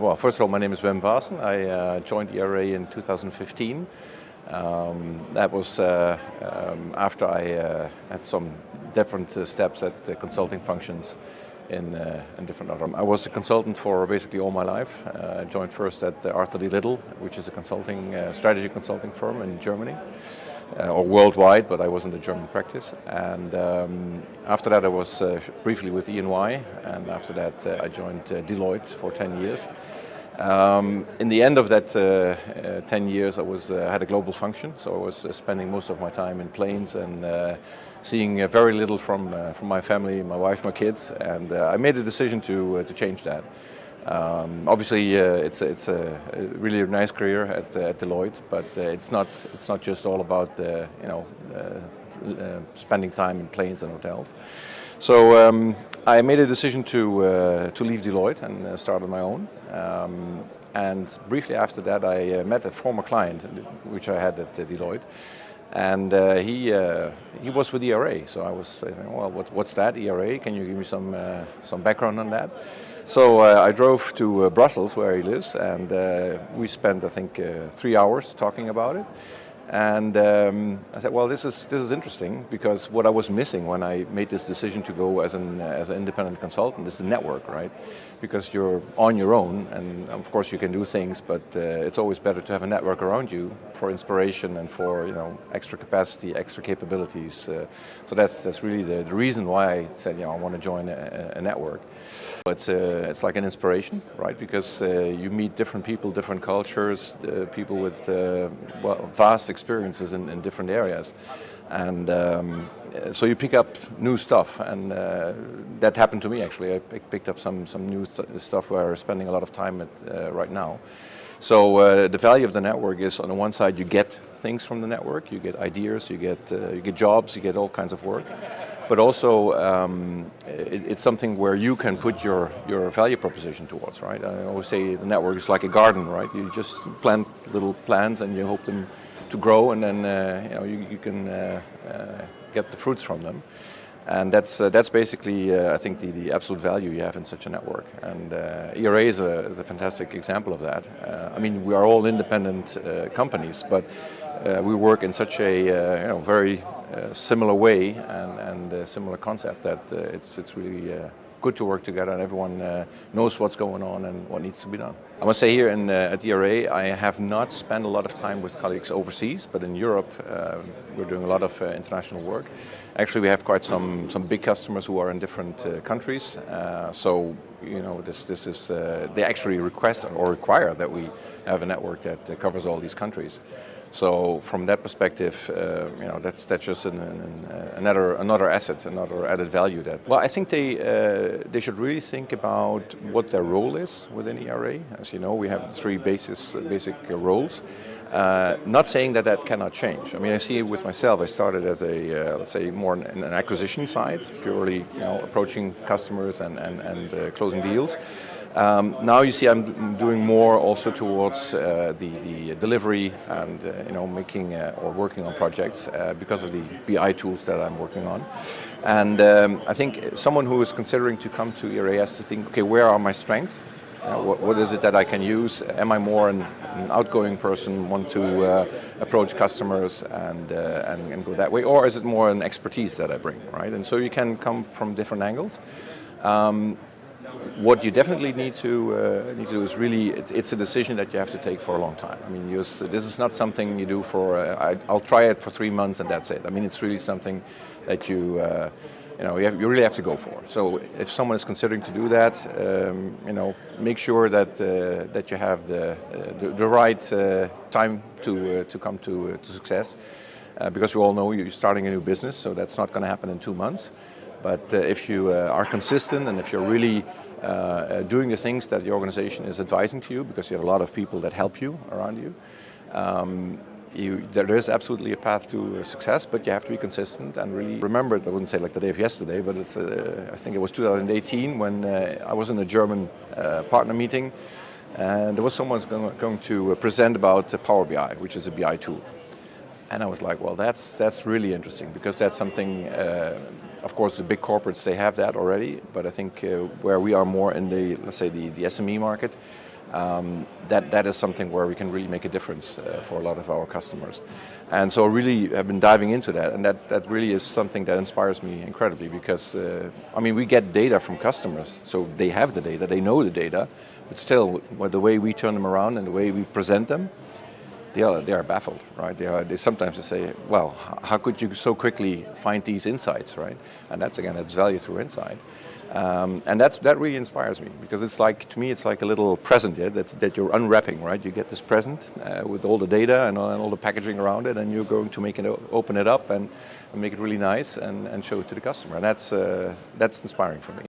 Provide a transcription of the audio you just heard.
Well, first of all, my name is Wim Vaessen. I joined ERA in 2015. That was after I had some different steps at the consulting functions in different other. I was a consultant for basically all my life. I joined first at Arthur D. Little, which is a consulting strategy consulting firm in Germany, or worldwide, but I was in the German practice. And after that, I was briefly with E&Y, and after that, I joined Deloitte for 10 years. In the end of that 10 years, I had a global function, so I was spending most of my time in planes and seeing very little from my family, my wife, my kids, and I made a decision to change that. Obviously, it's a really nice career at Deloitte, but it's not just all about spending time in planes and hotels. So I made a decision to leave Deloitte and start on my own. And briefly after that, I met a former client, which I had at Deloitte, and he was with ERA. So I was saying, well, what's that, ERA? Can you give me some background on that? So I drove to Brussels, where he lives, and we spent, I think, 3 hours talking about it. And I said, well, this is interesting, because what I was missing when I made this decision to go as an independent consultant is the network, right? Because you're on your own, and of course you can do things, but it's always better to have a network around you for inspiration and for extra capacity, extra capabilities. So that's really the reason why I said I want to join a network. It's like an inspiration, right? Because you meet different people, different cultures, people with vast experiences in different areas, and so you pick up new stuff, and that happened to me actually. I picked up some new stuff where I'm spending a lot of time right now. So the value of the network is, on the one side, you get things from the network, you get ideas, you get jobs, you get all kinds of work. But also, it's something where you can put your value proposition towards, right? I always say the network is like a garden, right? You just plant little plants and you hope them to grow, and then you can get the fruits from them. And that's basically, I think, the absolute value you have in such a network. And ERA is a fantastic example of that. I mean, we are all independent companies, but we work in such a very similar way and a similar concept that it's really good to work together, and everyone knows what's going on and what needs to be done. I must say here at ERA, I have not spent a lot of time with colleagues overseas, but in Europe we're doing a lot of international work. Actually, we have quite some big customers who are in different countries. So this is they actually request or require that we have a network that covers all these countries. So from that perspective, that's just another asset, another added value. I think they should really think about what their role is within ERA. As you know, we have three basic roles. Not saying that cannot change. I mean, I see it with myself. I started as let's say more in an acquisition side, purely approaching customers and closing deals. Now you see I'm doing more also towards the delivery and making or working on projects because of the BI tools that I'm working on. And I think someone who is considering to come to ERA has to think, okay, where are my strengths? What is it that I can use? Am I more an outgoing person, want to approach customers and go that way, or is it more an expertise that I bring, right? And so you can come from different angles. What you definitely need to do is really, it's a decision that you have to take for a long time. I mean, this is not something you do for, I'll try it for 3 months and that's it. I mean, it's really something that you really have to go for. So if someone is considering to do that, make sure that you have the right time to come to success. Because we all know you're starting a new business, so that's not going to happen in 2 months. But if you are consistent and if you're really doing the things that the organization is advising to you, because you have a lot of people that help you around you, there is absolutely a path to success, but you have to be consistent and really remember it. I wouldn't say like the day of yesterday, but I think it was 2018 when I was in a German partner meeting, and there was someone going to present about Power BI, which is a BI tool. And I was like, well, that's really interesting, because that's something, of course, the big corporates, they have that already, but I think where we are more in let's say the SME market, that is something where we can really make a difference for a lot of our customers. And so really I've been diving into that, and that really is something that inspires me incredibly, because we get data from customers, so they have the data, they know the data, but still the way we turn them around and the way we present them, they are baffled, right? They sometimes say, well, how could you so quickly find these insights, right? And that's value through insight. And that really inspires me, because it's like, to me, it's like a little present, that you're unwrapping, right? You get this present with all the data and all the packaging around it, and you're going to open it up and make it really nice and show it to the customer. And that's inspiring for me.